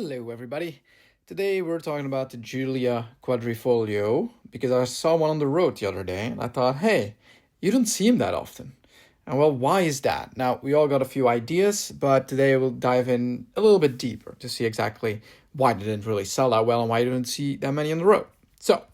Hello, everybody. Today we're talking about the Giulia Quadrifoglio because I saw one on the road the other day and I thought, hey, you don't see him that often. And well, why is that? Now, we all got a few ideas, but today we'll dive in a little bit deeper to see exactly why they didn't really sell that well and why you don't see that many on the road. So,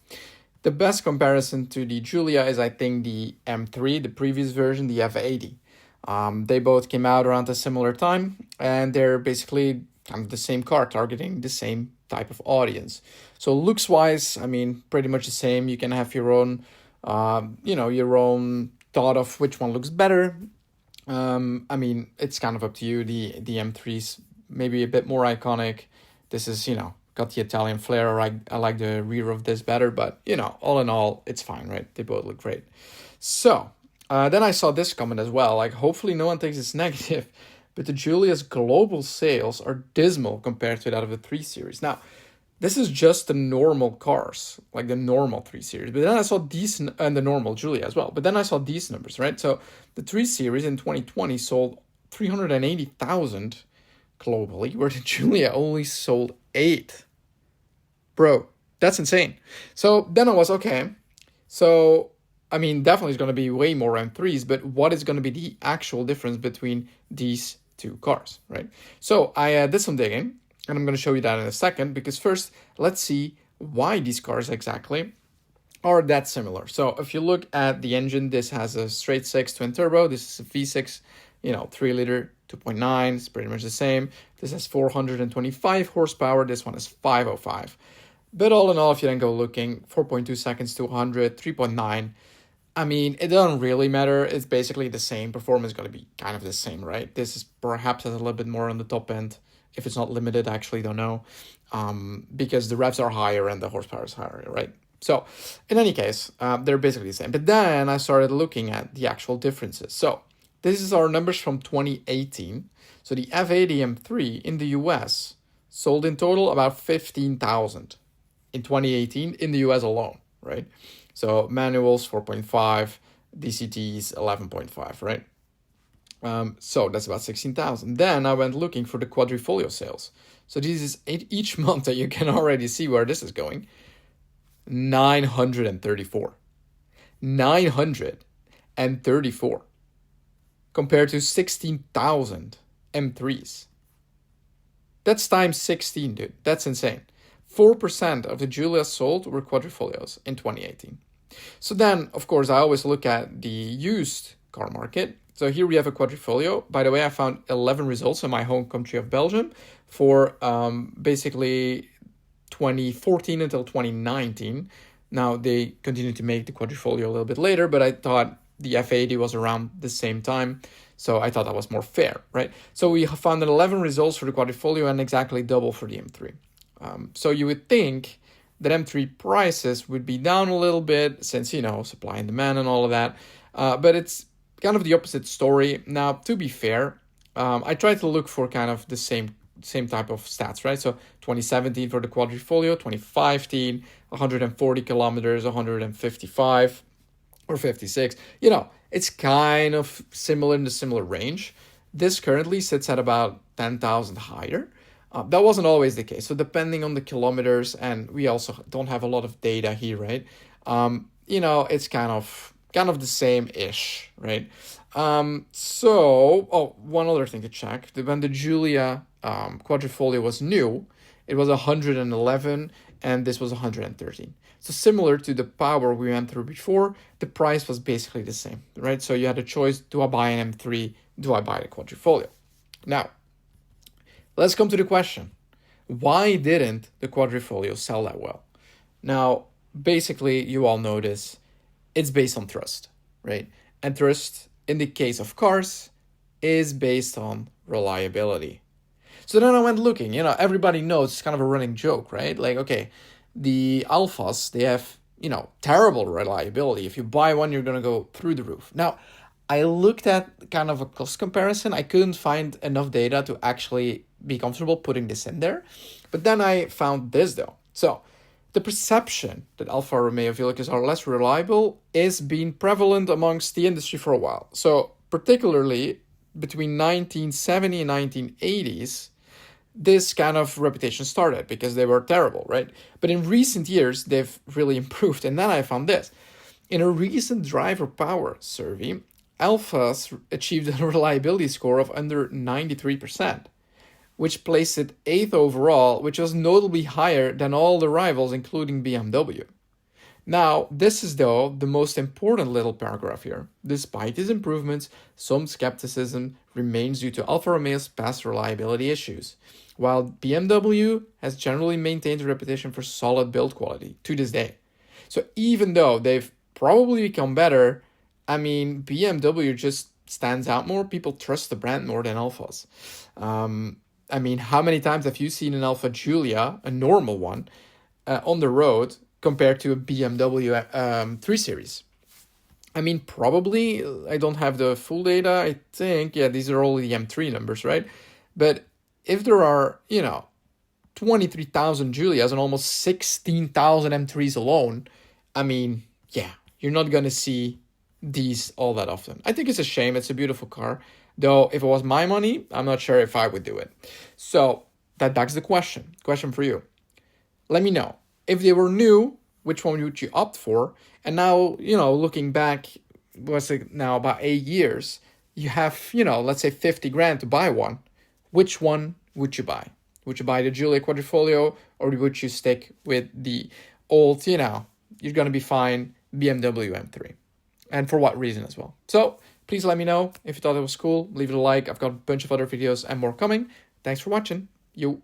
the best comparison to the Giulia is, I think, the M3, the previous version, the F80. They both came out around a similar time, and they're basically kind of the same car targeting the same type of audience. So looks wise, I mean, pretty much the same. You can have your own, your own thought of which one looks better. I mean, it's kind of up to you. The M3's maybe a bit more iconic. This is, got the Italian flair. I like the rear of this better, but, all in all, it's fine, right? They both look great. So then I saw this comment as well. Like, hopefully no one thinks it's negative, but the Giulia's global sales are dismal compared to that of the 3 Series. Now, this is just the normal cars, like the normal 3 Series. But then I saw decent, and the normal Giulia as well. But then I saw these numbers, right? So the 3 Series in 2020 sold 380,000 globally, where the Giulia only sold 8. Bro, that's insane. So then I was, okay, so I mean, definitely it's going to be way more M3s, but what is going to be the actual difference between these two cars, right? So I did some digging, and I'm going to show you that in a second, because first, let's see why these cars exactly are that similar. So if you look at the engine, this has a straight 6 twin turbo. This is a V6, 3 liter, 2.9. It's pretty much the same. This has 425 horsepower. This one is 505. But all in all, if you then go looking, 4.2 seconds to 100, 3.9. I mean, it doesn't really matter. It's basically the same. Performance is going to be kind of the same, right? This is perhaps has a little bit more on the top end. If it's not limited, I actually don't know. Because the revs are higher and the horsepower is higher, right? So in any case, they're basically the same. But then I started looking at the actual differences. So this is our numbers from 2018. So the F80 M3 in the US sold in total about 15,000 in 2018 in the US alone, right? So manuals 4.5, DCTs 11.5, right? So that's about 16,000. Then I went looking for the Quadrifoglio sales. So this is each month that you can already see where this is going. 934. 934 compared to 16,000 M3s. That's times 16, dude. That's insane. 4% of the Giulia sold were Quadrifoglios in 2018. So then, of course, I always look at the used car market. So here we have a Quadrifoglio. By the way, I found 11 results in my home country of Belgium for basically 2014 until 2019. Now, they continue to make the Quadrifoglio a little bit later, but I thought the F80 was around the same time. So I thought that was more fair, right? So we found 11 results for the Quadrifoglio and exactly double for the M3. So you would think that M3 prices would be down a little bit since, supply and demand and all of that. But it's kind of the opposite story. Now, to be fair, I tried to look for kind of the same type of stats, right? So 2017 for the Quadrifoglio, 2015, 140 kilometers, 155 or 56. It's kind of similar in the similar range. This currently sits at about 10,000 higher. That wasn't always the case. So depending on the kilometers, and we also don't have a lot of data here, right? It's kind of the same-ish, right? One other thing to check. When the Giulia Quadrifoglio was new, it was 111, and this was 113. So similar to the power we went through before, the price was basically the same, right? So you had a choice, do I buy an M3? Do I buy the Quadrifoglio? Now, let's come to the question. Why didn't the Quadrifoglio sell that well? Now, basically, you all know this. It's based on trust, right? And trust, in the case of cars, is based on reliability. So then I went looking. Everybody knows it's kind of a running joke, right? Like, okay, the Alphas, they have, terrible reliability. If you buy one, you're going to go through the roof. Now, I looked at kind of a cost comparison. I couldn't find enough data to actually be comfortable putting this in there. But then I found this though. So the perception that Alfa Romeo vehicles are less reliable is being prevalent amongst the industry for a while. So particularly between 1970 and 1980s, this kind of reputation started because they were terrible, right? But in recent years, they've really improved. And then I found this. In a recent driver power survey, Alphas achieved a reliability score of under 93%, which placed it 8th overall, which was notably higher than all the rivals, including BMW. Now, this is, though, the most important little paragraph here. Despite these improvements, some skepticism remains due to Alfa Romeo's past reliability issues, while BMW has generally maintained a reputation for solid build quality to this day. So even though they've probably become better, I mean, BMW just stands out more. People trust the brand more than Alphas. I mean, how many times have you seen an Alfa Giulia, a normal one, on the road compared to a BMW 3 Series? I mean, probably, I don't have the full data. I think, yeah, these are all the M3 numbers, right? But if there are, 23,000 Giulias and almost 16,000 M3s alone, I mean, yeah, you're not going to see these all that often. I think it's a shame. It's a beautiful car. Though, if it was my money, I'm not sure if I would do it. So, that begs the question. Question for you. Let me know. If they were new, which one would you opt for? And now, looking back, what's it now, about 8 years, you have, let's say 50 grand to buy one. Which one would you buy? Would you buy the Giulia Quadrifoglio, or would you stick with the old, you're going to be fine, BMW M3? And for what reason as well? So, please let me know if you thought it was cool. Leave it a like. I've got a bunch of other videos and more coming. Thanks for watching. You.